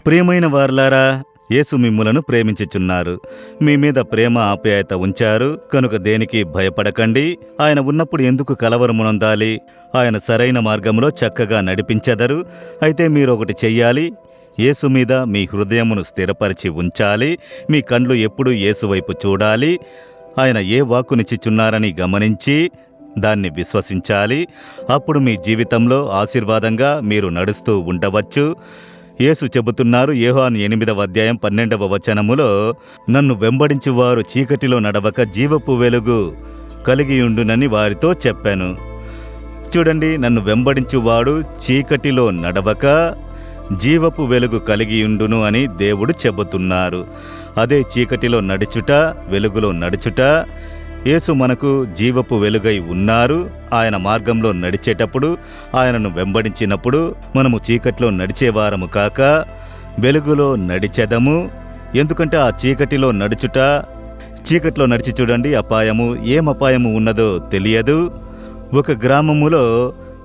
ప్రియమైన వారలారా, యేసు మిమ్ములను ప్రేమించుచున్నారు. మీ మీద ప్రేమ ఆప్యాయత ఉంచారు కనుక దేనికి భయపడకండి. ఆయన ఉన్నప్పుడు ఎందుకు కలవరమునొందాలి? ఆయన సరైన మార్గంలో చక్కగా నడిపించెదరు. అయితే మీరొకటి చెయ్యాలి. యేసు మీద మీ హృదయమును స్థిరపరిచి ఉంచాలి. మీ కండ్లు ఎప్పుడూ యేసు వైపు చూడాలి. ఆయన ఏ వాక్కునిచ్చిచున్నారని గమనించి దాన్ని విశ్వసించాలి. అప్పుడు మీ జీవితంలో ఆశీర్వాదంగా మీరు నడుస్తూ ఉండవచ్చు. యేసు చెబుతున్నారు, యోహాను 8:12 నన్ను వెంబడించువారు చీకటిలో నడవక జీవపు వెలుగు కలిగియుండునని వారితో చెప్పాను. చూడండి, నన్ను వెంబడించువాడు చీకటిలో నడవక జీవపు వెలుగు కలిగియుండును అని దేవుడు చెబుతున్నారు. అదే చీకటిలో నడుచుట, వెలుగులో నడుచుట. యేసు మనకు జీవపు వెలుగై ఉన్నారు. ఆయన మార్గంలో నడిచేటప్పుడు, ఆయనను వెంబడించినప్పుడు మనము చీకటిలో నడిచేవారము కాక వెలుగులో నడిచెదము. ఎందుకంటే ఆ చీకటిలో నడిచి చూడండి, ఏం అపాయము ఉన్నదో తెలియదు. ఒక గ్రామములో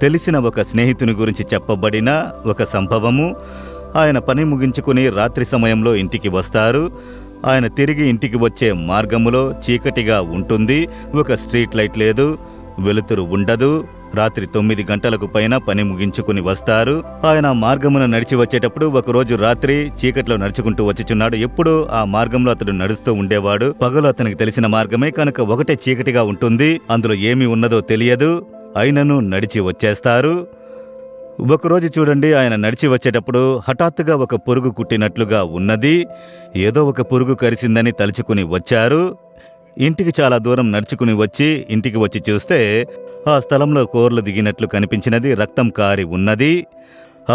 తెలిసిన ఒక స్నేహితుని గురించి చెప్పబడిన ఒక సంభవము. ఆయన పని ముగించుకుని రాత్రి సమయంలో ఇంటికి వస్తారు. ఆయన తిరిగి ఇంటికి వచ్చే మార్గములో చీకటిగా ఉంటుంది. ఒక స్ట్రీట్ లైట్ లేదు, వెలుతురు ఉండదు. రాత్రి 9 గంటలకు పైన పని ముగించుకుని వస్తారు. ఆయన మార్గమున నడిచి వచ్చేటప్పుడు ఒకరోజు రాత్రి చీకట్లో నడుచుకుంటూ వచ్చుచున్నాడు. ఎప్పుడు ఆ మార్గంలో అతడు నడుస్తూ ఉండేవాడు. పగలు అతనికి తెలిసిన మార్గమే కనుక ఒకటే చీకటిగా ఉంటుంది. అందులో ఏమి ఉన్నదో తెలియదు. అయినను నడిచి వచ్చేస్తారు. ఒకరోజు చూడండి, ఆయన నడిచి వచ్చేటప్పుడు హఠాత్తుగా ఒక పురుగు కుట్టినట్లుగా ఉన్నది. ఏదో ఒక పురుగు కరిసిందని తలుచుకుని వచ్చారు. ఇంటికి చాలా దూరం నడుచుకుని వచ్చి ఇంటికి వచ్చి చూస్తే ఆ స్థలంలో కోర్లు దిగినట్లు కనిపించినది. రక్తం కారి ఉన్నది.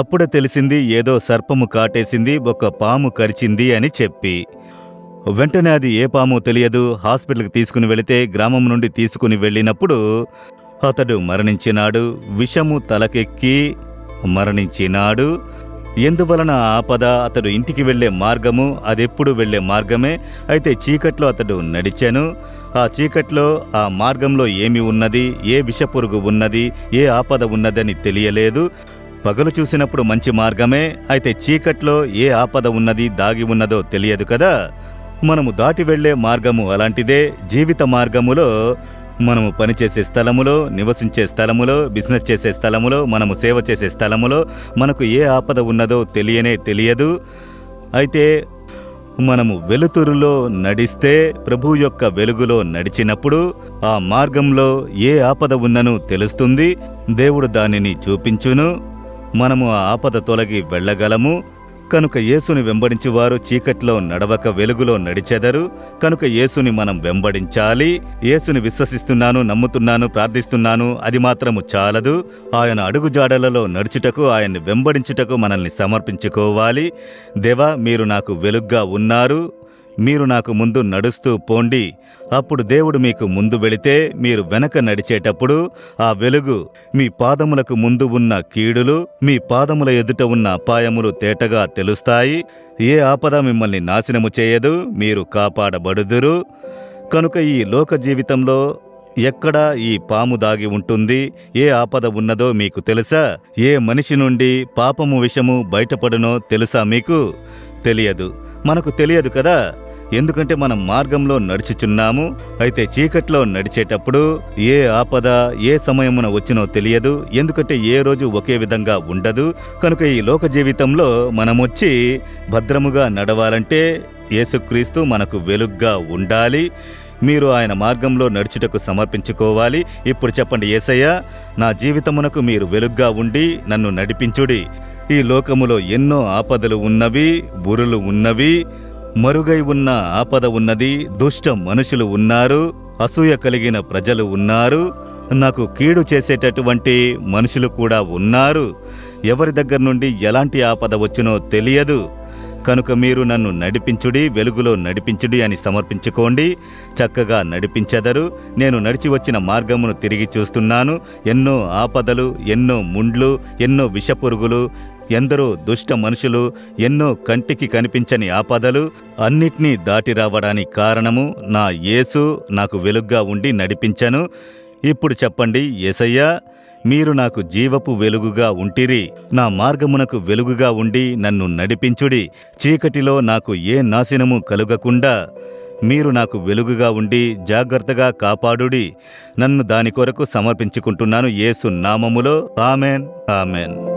అప్పుడే తెలిసింది ఏదో సర్పము కాటేసింది, ఒక పాము కరిచింది అని చెప్పి. వెంటనే అది ఏ పామో తెలియదు. హాస్పిటల్కి తీసుకుని వెళితే గ్రామం నుండి తీసుకుని వెళ్ళినప్పుడు అతడు మరణించినాడు. విషము తలకెక్కి మరణించినాడు. ఎందువలన ఆపద? అతడు ఇంటికి వెళ్లే మార్గము అదెప్పుడు వెళ్లే మార్గమే. అయితే చీకట్లో అతడు నడిచెను. ఆ చీకట్లో ఆ మార్గంలో ఏమి ఉన్నది, ఏ విషపురుగు ఉన్నది, ఏ ఆపద ఉన్నదని తెలియలేదు. పగలు చూసినప్పుడు మంచి మార్గమే. అయితే చీకట్లో ఏ ఆపద ఉన్నది, దాగి ఉన్నదో తెలియదు కదా. మనము దాటి వెళ్లే మార్గము అలాంటిదే. జీవిత మార్గములో మనము పనిచేసే స్థలములో, నివసించే స్థలములో, బిజినెస్ చేసే స్థలములో, మనము సేవ చేసే స్థలములో మనకు ఏ ఆపద ఉన్నదో తెలియదు. అయితే మనము వెలుతురులో నడిస్తే, ప్రభు యొక్క వెలుగులో నడిచినప్పుడు ఆ మార్గంలో ఏ ఆపద ఉన్నను తెలుస్తుంది. దేవుడు దానిని చూపించును. మనము ఆ ఆపద తొలగి వెళ్ళగలము. కనుక యేసుని వెంబడించువారు చీకట్లో నడవక వెలుగులో నడిచెదరు. కనుక యేసుని మనం వెంబడించాలి. యేసుని విశ్వసిస్తున్నాను, నమ్ముతున్నాను, ప్రార్థిస్తున్నాను, అది మాత్రము చాలదు. ఆయన అడుగుజాడలలో నడుచుటకు, ఆయన్ని వెంబడించుటకు మనల్ని సమర్పించుకోవాలి. దేవా, మీరు నాకు వెలుగ్గా ఉన్నారు, మీరు నాకు ముందు నడుస్తూ పోండి. అప్పుడు దేవుడు మీకు ముందు వెళితే మీరు వెనక నడిచేటప్పుడు ఆ వెలుగు మీ పాదములకు ముందు ఉన్న కీడులు, మీ పాదముల ఎదుట ఉన్న అపాయములు తేటగా తెలుస్తాయి. ఏ ఆపద మిమ్మల్ని నాశనము చేయదు, మీరు కాపాడబడుదురు. కనుక ఈ లోక జీవితంలో ఎక్కడ ఈ పాము దాగి ఉంటుంది, ఏ ఆపద ఉన్నదో మీకు తెలుసా? ఏ మనిషి నుండి పాపము విషము బయటపడునో తెలుసా? మీకు తెలియదు. మనకు తెలియదు కదా, ఎందుకంటే మనం మార్గంలో నడుచుచున్నాము. అయితే చీకట్లో నడిచేటప్పుడు ఏ ఆపద ఏ సమయమున వచ్చినో తెలియదు. ఎందుకంటే ఏ రోజు ఒకే విధంగా ఉండదు. కనుక ఈ లోక జీవితంలో మనమొచ్చి భద్రముగా నడవాలంటే యేసుక్రీస్తు మనకు వెలుగ్గా ఉండాలి. మీరు ఆయన మార్గంలో నడుచుటకు సమర్పించుకోవాలి. ఇప్పుడు చెప్పండి, యేసయ్యా, నా జీవితమునకు మీరు వెలుగ్గా ఉండి నన్ను నడిపించుడి. ఈ లోకములో ఎన్నో ఆపదలు ఉన్నవి, బురులు ఉన్నవి, మరుగై ఉన్న ఆపద ఉన్నది, దుష్ట మనుషులు ఉన్నారు, అసూయ కలిగిన ప్రజలు ఉన్నారు, నాకు కీడు చేసేటటువంటి మనుషులు కూడా ఉన్నారు. ఎవరి దగ్గర నుండి ఎలాంటి ఆపద వచ్చినో తెలియదు. కనుక మీరు నన్ను నడిపించుడి, వెలుగులో నడిపించుడి అని సమర్పించుకోండి. చక్కగా నడిపించెదరు. నేను నడిచి వచ్చిన మార్గమును తిరిగి చూస్తున్నాను. ఎన్నో ఆపదలు, ఎన్నో ముండ్లు, ఎన్నో విషపురుగులు, ఎందరో దుష్ట మనుషులు, ఎన్నో కంటికి కనిపించని ఆపదలు, అన్నిటినీ దాటి రావడానికి కారణము నా యేసు నాకు వెలుగ్గా ఉండి నడిపించను. ఇప్పుడు చెప్పండి, యేసయ్యా, మీరు నాకు జీవపు వెలుగుగా ఉంటిరి. నా మార్గమునకు వెలుగుగా ఉండి నన్ను నడిపించుడి. చీకటిలో నాకు ఏ నాశనము కలుగకుండా మీరు నాకు వెలుగుగా ఉండి జాగ్రత్తగా కాపాడుడి. నన్ను దాని కొరకు సమర్పించుకుంటున్నాను యేసు నామములో. Amen, amen.